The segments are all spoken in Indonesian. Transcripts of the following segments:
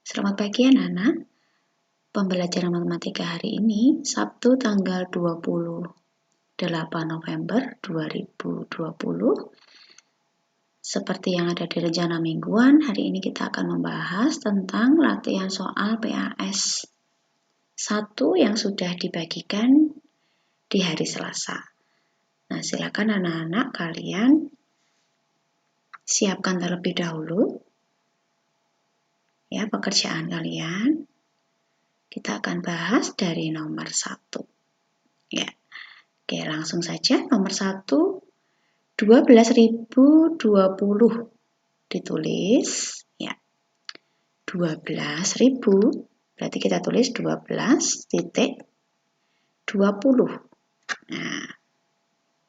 Selamat pagi anak-anak. Pembelajaran matematika hari ini, Sabtu tanggal 28 November 2020. Seperti yang ada di rencana mingguan, hari ini kita akan membahas tentang latihan soal PAS 1 yang sudah dibagikan di hari Selasa. Nah, silakan anak-anak kalian siapkan terlebih dahulu ya pekerjaan kalian. Kita akan bahas dari nomor 1. Ya. Oke, langsung saja nomor 1, 12.020 ditulis ya. 12.000 berarti kita tulis 12.20. Nah,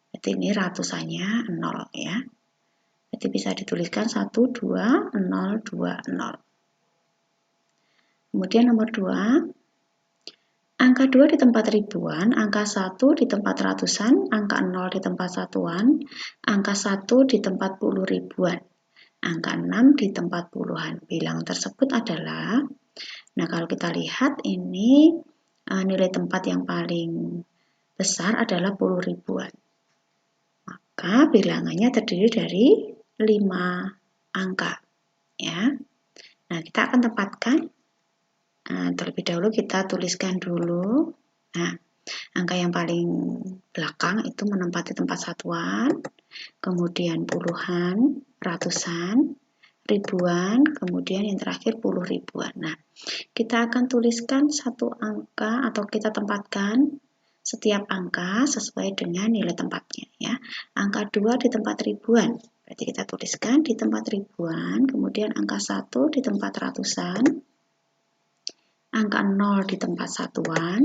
berarti ini ratusannya 0 ya. Berarti bisa dituliskan 12020. Kemudian nomor 2, angka 2 di tempat ribuan, angka 1 di tempat ratusan, angka 0 di tempat satuan, angka 1 di tempat puluh ribuan, angka 6 di tempat puluhan. Bilangan tersebut adalah, nah kalau kita lihat ini nilai tempat yang paling besar adalah puluh ribuan. Maka bilangannya terdiri dari 5 angka. Ya. Nah, kita akan tempatkan. Terlebih dahulu kita tuliskan dulu. Nah, angka yang paling belakang itu menempati tempat satuan, kemudian puluhan, ratusan, ribuan, kemudian yang terakhir puluh ribuan. Nah, kita akan tuliskan satu angka atau kita tempatkan setiap angka sesuai dengan nilai tempatnya ya. Angka 2 di tempat ribuan. Berarti kita tuliskan di tempat ribuan, kemudian angka 1 di tempat ratusan, angka 0 di tempat satuan,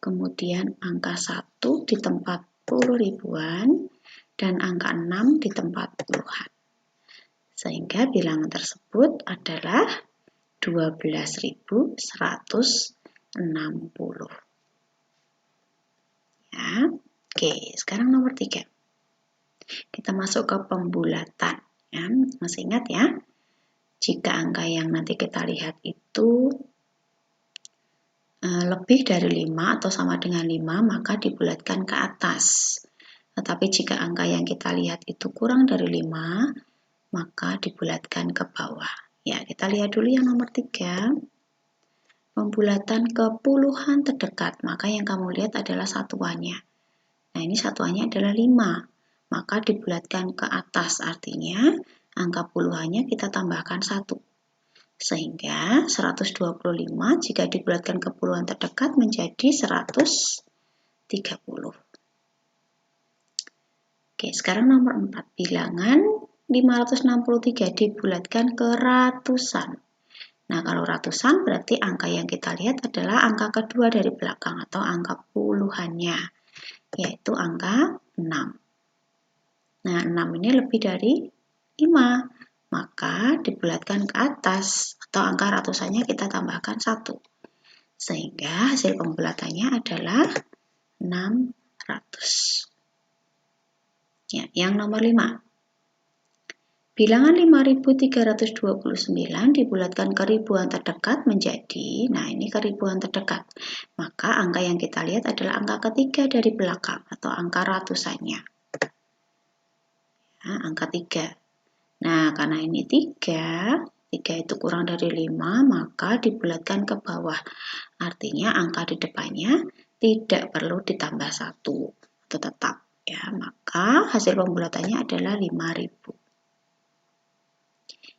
kemudian angka 1 di tempat puluh ribuan, dan angka 6 di tempat puluhan. Sehingga bilangan tersebut adalah 12.160. Ya. Oke, sekarang nomor 3. Kita masuk ke pembulatan. Ya. Masih ingat ya? Jika angka yang nanti kita lihat itu lebih dari 5 atau sama dengan 5, maka dibulatkan ke atas. Tetapi jika angka yang kita lihat itu kurang dari 5, maka dibulatkan ke bawah. Ya, kita lihat dulu yang nomor 3. Pembulatan ke puluhan terdekat, maka yang kamu lihat adalah satuannya. Nah, ini satuannya adalah 5, maka dibulatkan ke atas, artinya angka puluhannya kita tambahkan 1. Sehingga 125 jika dibulatkan ke puluhan terdekat menjadi 130. Oke, sekarang nomor 4. Bilangan 563 dibulatkan ke ratusan. Nah, kalau ratusan berarti angka yang kita lihat adalah angka kedua dari belakang atau angka puluhannya, yaitu angka 6. Nah, 6 ini lebih dari 5. Maka dibulatkan ke atas atau angka ratusannya kita tambahkan 1. Sehingga hasil pembulatannya adalah 600. Ya, yang nomor 5. Bilangan 5329 dibulatkan ke ribuan terdekat menjadi, nah ini ke ribuan terdekat. Maka angka yang kita lihat adalah angka ketiga dari belakang atau angka ratusannya. Ya, angka 3. Nah, karena ini 3 itu kurang dari 5, maka dibulatkan ke bawah. Artinya angka di depannya tidak perlu ditambah 1 atau tetap. Ya, maka hasil pembulatannya adalah 5.000.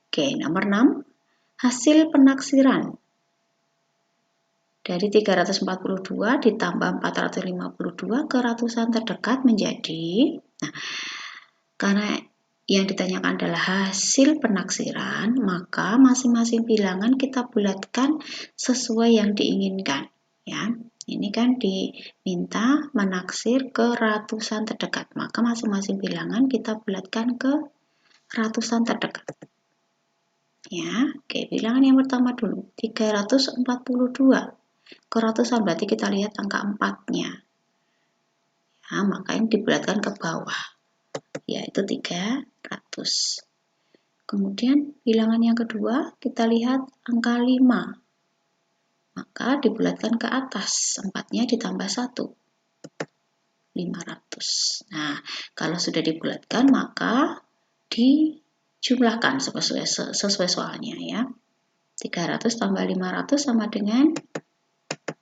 Oke, nomor 6. Hasil penaksiran. Dari 342 ditambah 452 ke ratusan terdekat menjadi, nah, karena yang ditanyakan adalah hasil penaksiran, maka masing-masing bilangan kita bulatkan sesuai yang diinginkan. Ya, ini kan diminta menaksir ke ratusan terdekat, maka masing-masing bilangan kita bulatkan ke ratusan terdekat. Ya, oke, bilangan yang pertama dulu, 342 ke ratusan, berarti kita lihat angka 4-nya. Ya, maka ini dibulatkan ke bawah, yaitu 300. Kemudian bilangan yang kedua, kita lihat angka 5. Maka dibulatkan ke atas, 4-nya ditambah 1. 500. Nah, kalau sudah dibulatkan, maka dijumlahkan sesuai soalnya ya. 300 tambah 500 sama dengan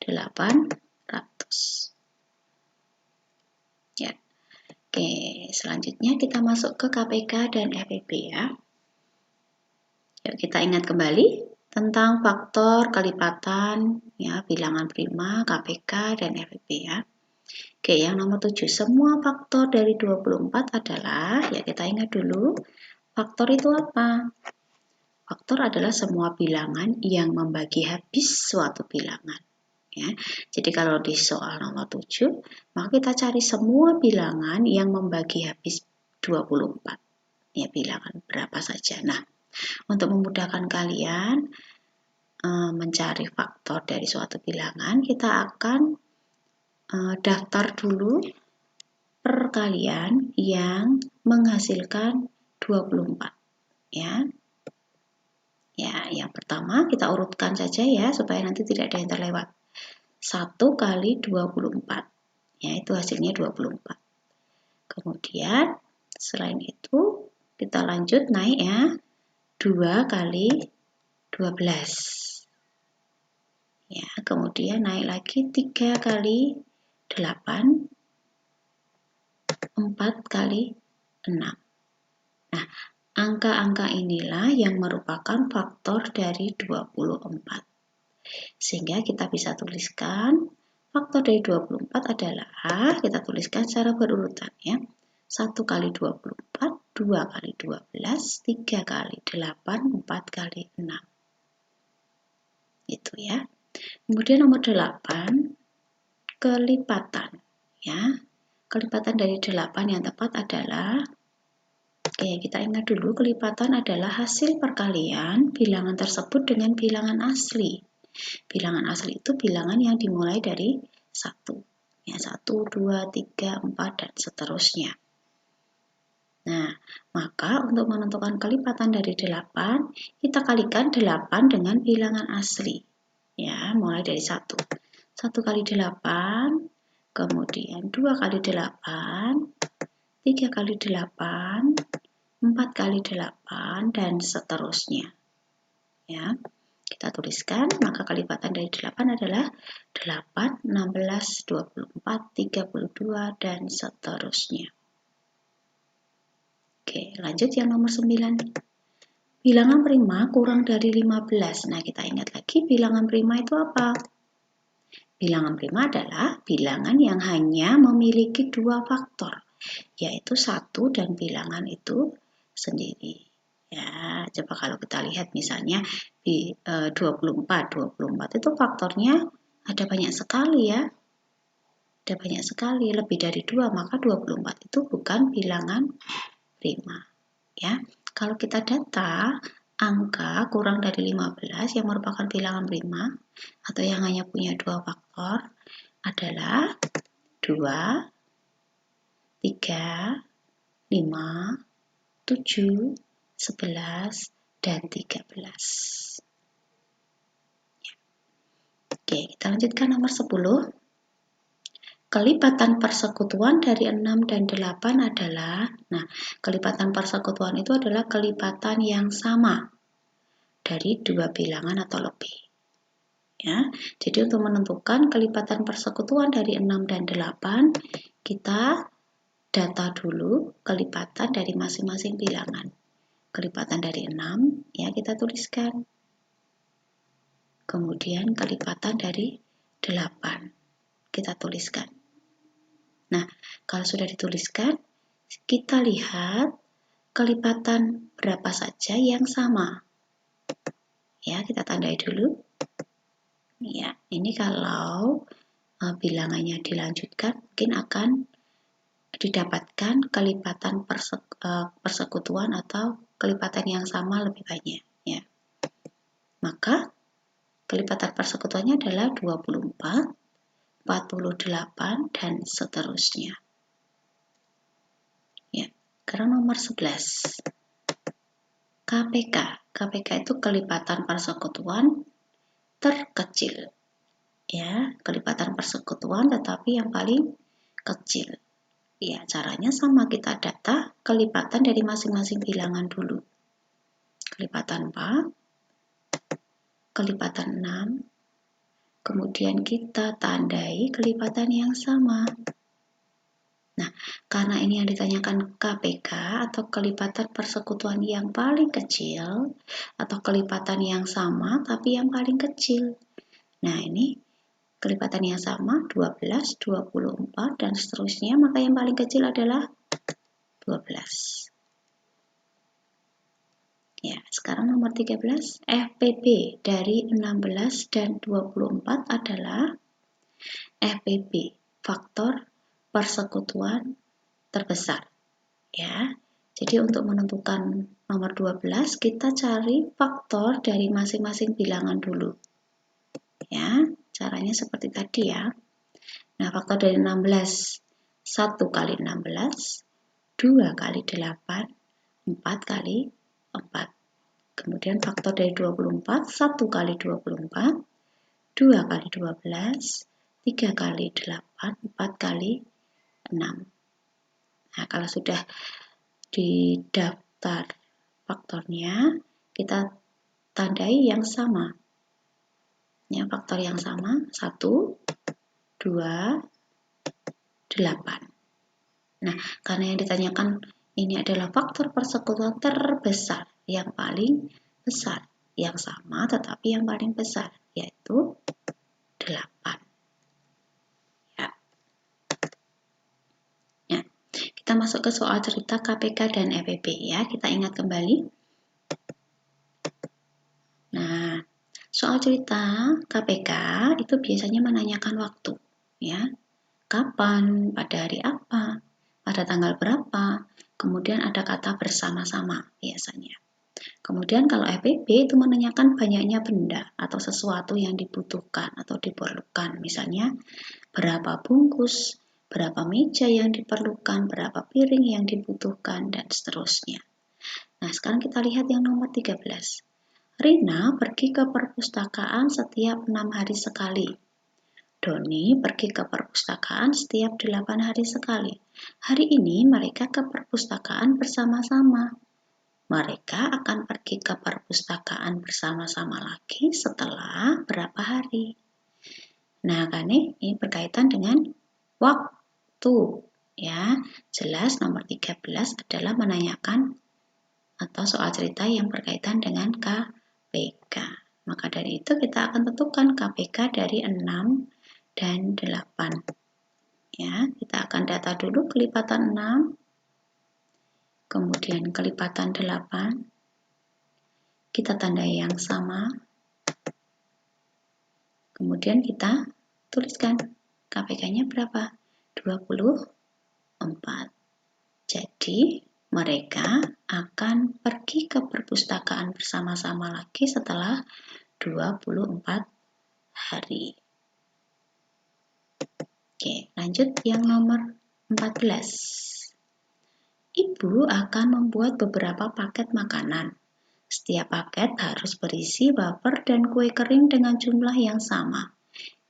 800. Ya. Oke, selanjutnya kita masuk ke KPK dan FEB ya. Yuk kita ingat kembali tentang faktor kelipatan ya, bilangan prima, KPK dan FEB ya. Oke, yang nomor 7, semua faktor dari 24 adalah, ya kita ingat dulu, faktor itu apa? Faktor adalah semua bilangan yang membagi habis suatu bilangan. Ya. Jadi kalau di soal nomor 7, maka kita cari semua bilangan yang membagi habis 24. Ya, bilangan berapa saja. Nah, untuk memudahkan kalian mencari faktor dari suatu bilangan, kita akan daftar dulu perkalian yang menghasilkan 24. Ya. Ya, yang pertama kita urutkan saja ya, supaya nanti tidak ada yang terlewat. 1 kali 24, ya itu hasilnya 24. Kemudian selain itu kita lanjut naik ya, 2 kali 12. Ya, kemudian naik lagi 3 kali 8, 4 kali 6. Nah, angka-angka inilah yang merupakan faktor dari 24. Sehingga kita bisa tuliskan faktor dari 24 adalah, kita tuliskan secara berurutan ya. 1 kali 24, 2 kali 12, 3 kali 8, 4 kali 6. Itu ya. Kemudian nomor 8, kelipatan ya. Kelipatan dari 8 yang tepat adalah, oke, kita ingat dulu, kelipatan adalah hasil perkalian bilangan tersebut dengan bilangan asli. Bilangan asli itu bilangan yang dimulai dari 1. Ya, 1, 2, 3, 4, dan seterusnya. Nah, maka untuk menentukan kelipatan dari 8, kita kalikan 8 dengan bilangan asli. Ya, mulai dari 1. 1 kali 8, kemudian 2 kali 8, 3 kali 8, 4 kali 8, dan seterusnya. Ya. Kita tuliskan, maka kelipatan dari 8 adalah 8, 16, 24, 32, dan seterusnya. Oke, lanjut yang nomor 9. Bilangan prima kurang dari 15. Nah, kita ingat lagi bilangan prima itu apa? Bilangan prima adalah bilangan yang hanya memiliki 2 faktor, yaitu 1 dan bilangan itu sendiri. Ya, coba kalau kita lihat misalnya di 24 itu faktornya ada banyak sekali ya. Ada banyak sekali, lebih dari 2, maka 24 itu bukan bilangan prima. Ya, kalau kita data angka kurang dari 15 yang merupakan bilangan prima atau yang hanya punya 2 faktor adalah 2, 3, 5, 7, 11, dan 13. Oke, kita lanjutkan nomor 10. Kelipatan persekutuan dari 6 dan 8 adalah, nah, kelipatan persekutuan itu adalah kelipatan yang sama dari 2 bilangan atau lebih. Ya, jadi untuk menentukan kelipatan persekutuan dari 6 dan 8, kita data dulu kelipatan dari masing-masing bilangan. Kelipatan dari 6, ya kita tuliskan. Kemudian kelipatan dari 8, kita tuliskan. Nah, kalau sudah dituliskan, kita lihat kelipatan berapa saja yang sama. Ya, kita tandai dulu. Ya, ini kalau bilangannya dilanjutkan, mungkin akan didapatkan kelipatan persekutuan atau kelipatan yang sama lebih banyak. Ya. Maka kelipatan persekutuannya adalah 24, 48, dan seterusnya. Ya, sekarang nomor 11. KPK. KPK itu kelipatan persekutuan terkecil. Ya, kelipatan persekutuan tetapi yang paling kecil. Ya, caranya sama, kita data kelipatan dari masing-masing bilangan dulu. Kelipatan 4, kelipatan 6, kemudian kita tandai kelipatan yang sama. Nah, karena ini yang ditanyakan KPK atau kelipatan persekutuan yang paling kecil atau kelipatan yang sama tapi yang paling kecil. Nah, ini kelipatan yang sama 12, 24 dan seterusnya, maka yang paling kecil adalah 12. Ya, sekarang nomor 13, FPB dari 16 dan 24 adalah FPB, faktor persekutuan terbesar. Ya, jadi untuk menentukan nomor 12, kita cari faktor dari masing-masing bilangan dulu. Ya, caranya seperti tadi ya. Nah, faktor dari 16, 1 kali 16, 2 kali 8, 4 kali 4. Kemudian faktor dari 24, 1 kali 24, 2 kali 12, 3 kali 8, 4 kali 6. Nah, kalau sudah di daftar faktornya, kita tandai yang sama. Ya, faktor yang sama, 1, 2, 8. Nah, karena yang ditanyakan ini adalah faktor persekutuan terbesar, yang paling besar, yang sama tetapi yang paling besar, yaitu 8. Ya. Kita masuk ke soal cerita KPK dan FPB ya, kita ingat kembali. Nah, soal cerita KPK itu biasanya menanyakan waktu, ya. Kapan, pada hari apa, pada tanggal berapa, kemudian ada kata bersama-sama biasanya. Kemudian kalau FPB itu menanyakan banyaknya benda atau sesuatu yang dibutuhkan atau diperlukan. Misalnya berapa bungkus, berapa meja yang diperlukan, berapa piring yang dibutuhkan, dan seterusnya. Nah, sekarang kita lihat yang nomor 13. Rina pergi ke perpustakaan setiap 6 hari sekali. Doni pergi ke perpustakaan setiap 8 hari sekali. Hari ini mereka ke perpustakaan bersama-sama. Mereka akan pergi ke perpustakaan bersama-sama lagi setelah berapa hari. Nah, kan ini berkaitan dengan waktu. Ya, jelas nomor 13 adalah menanyakan atau soal cerita yang berkaitan dengan KPK. Maka dari itu kita akan tentukan KPK dari 6 dan 8. Ya, kita akan data dulu kelipatan 6, kemudian kelipatan 8. Kita tandai yang sama. Kemudian kita tuliskan KPK-nya berapa? 24. Jadi, mereka akan pergi ke perpustakaan bersama-sama lagi setelah 24 hari. Oke, lanjut yang nomor 14. Ibu akan membuat beberapa paket makanan. Setiap paket harus berisi wafer dan kue kering dengan jumlah yang sama.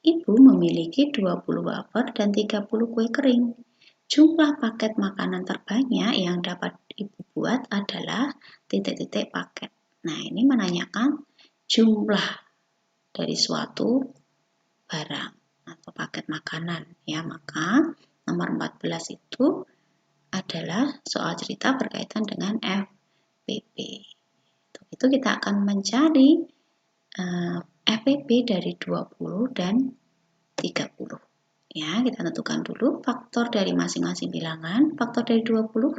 Ibu memiliki 20 wafer dan 30 kue kering. Jumlah paket makanan terbanyak yang dapat Ibu buat adalah titik-titik paket. Nah, ini menanyakan jumlah dari suatu barang atau paket makanan. Ya, maka nomor 14 itu adalah soal cerita berkaitan dengan FPB. Untuk itu kita akan mencari FPB dari 20 dan 30. Ya, kita tentukan dulu faktor dari masing-masing bilangan. Faktor dari 20,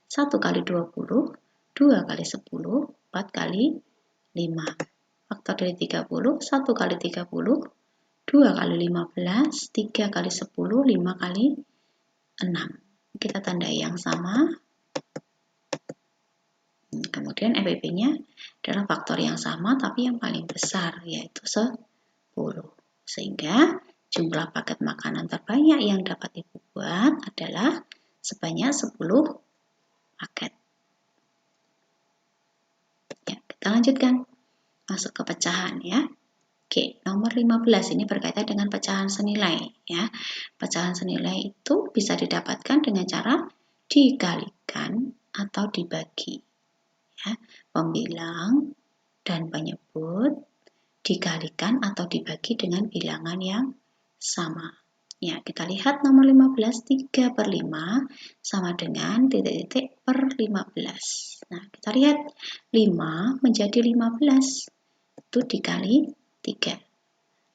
1 kali 20, 2 kali 10, 4 kali 5. Faktor dari 30, 1 kali 30, 2 kali 15, 3 kali 10, 5 kali 6. Kita tandai yang sama. Kemudian FPB-nya adalah faktor yang sama tapi yang paling besar, yaitu 10. Sehingga jumlah paket makanan terbanyak yang dapat Ibu buat adalah sebanyak 10 paket. kita lanjutkan. Masuk ke pecahan ya. Oke, nomor 15 ini berkaitan dengan pecahan senilai ya. Pecahan senilai itu bisa didapatkan dengan cara dikalikan atau dibagi. Ya, pembilang dan penyebut dikalikan atau dibagi dengan bilangan yang sama. Ya, kita lihat nomor 15, 3/5 sama dengan titik-titik per 15. Nah, kita lihat 5 menjadi 15. Itu dikali 3.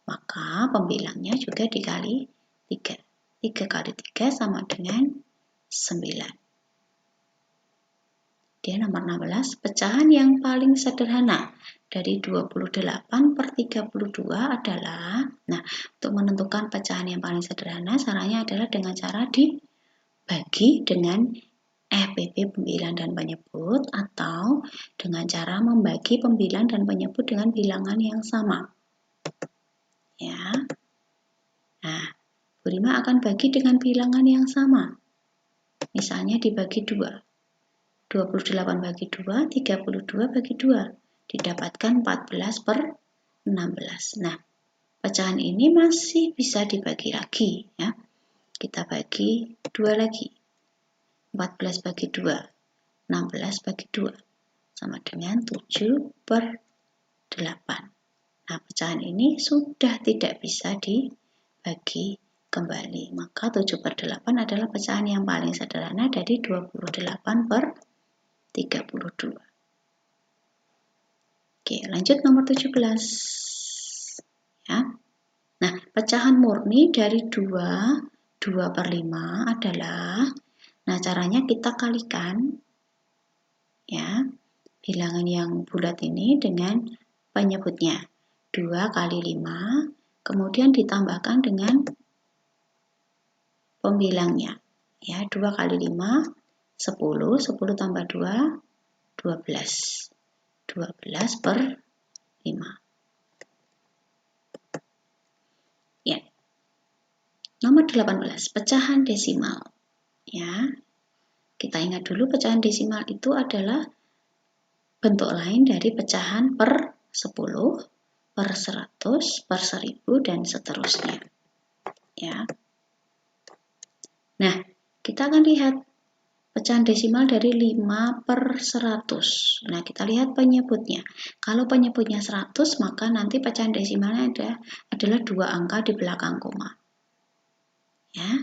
Maka pembilangnya juga dikali 3. 3 kali 3 sama dengan 9. Dia nomor 16, pecahan yang paling sederhana dari 28/32 adalah, nah untuk menentukan pecahan yang paling sederhana caranya adalah dengan cara dibagi dengan FPP pembilang dan penyebut atau dengan cara membagi pembilang dan penyebut dengan bilangan yang sama. Ya. Nah, Bu Rima akan bagi dengan bilangan yang sama. Misalnya dibagi 2. 28 bagi 2, 32 bagi 2. Didapatkan 14/16. Nah, pecahan ini masih bisa dibagi lagi ya. Kita bagi 2 lagi. 14 bagi 2, 16 bagi 2. Sama dengan 7/8. Nah, pecahan ini sudah tidak bisa dibagi kembali. Maka 7/8 adalah pecahan yang paling sederhana dari 28/32. Oke, lanjut nomor 17. Ya. Nah, pecahan murni dari 2/5 adalah, nah caranya kita kalikan ya bilangan yang bulat ini dengan penyebutnya. 2 kali 5, kemudian ditambahkan dengan pembilangnya. Ya, 2 kali 5, 10, 10 tambah 2, 12. 12/5. Ya. Nomor 18, pecahan desimal. Ya. Kita ingat dulu pecahan desimal itu adalah bentuk lain dari pecahan per 10, per 100, per 1000 dan seterusnya. Ya. Nah, kita akan lihat pecahan desimal dari 5/100. Nah, kita lihat penyebutnya. Kalau penyebutnya 100, maka nanti pecahan desimalnya adalah 2 angka di belakang koma. Ya.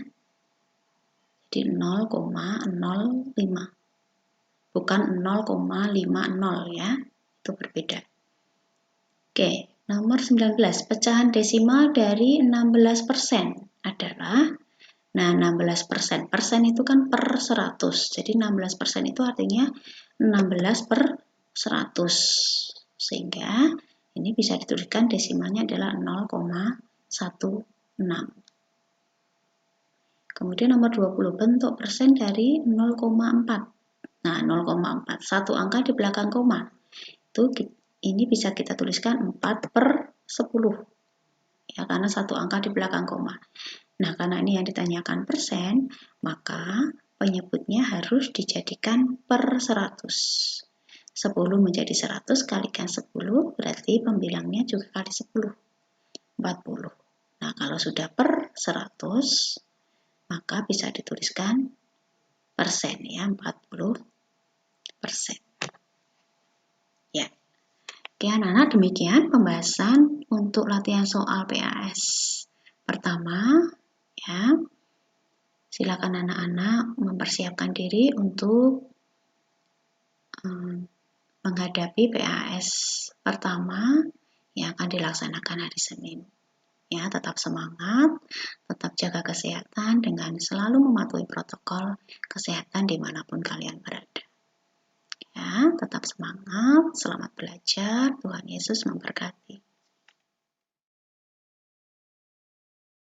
Jadi 0,05. Bukan 0,50 ya. Itu berbeda. Oke, nomor 19. Pecahan desimal dari 16% adalah, nah, 16%. Persen itu kan per 100. Jadi 16% itu artinya 16/100. Sehingga ini bisa dituliskan desimalnya adalah 0,16. Kemudian nomor 20, bentuk persen dari 0,4. Nah, 0,4. Satu angka di belakang koma. Ini bisa kita tuliskan 4/10. Ya, karena satu angka di belakang koma. Nah, karena ini yang ditanyakan persen, maka penyebutnya harus dijadikan per 100. 10 menjadi 100 kalikan 10, berarti pembilangnya juga kali 10. 40. Nah, kalau sudah per 100, maka bisa dituliskan persen ya, 40%. Ya. Oke, anak-anak, demikian pembahasan untuk latihan soal PAS. Pertama, ya, silakan anak-anak mempersiapkan diri untuk menghadapi PAS pertama yang akan dilaksanakan hari Senin. Ya, tetap semangat, tetap jaga kesehatan dengan selalu mematuhi protokol kesehatan dimanapun kalian berada. Ya, tetap semangat, selamat belajar, Tuhan Yesus memberkati.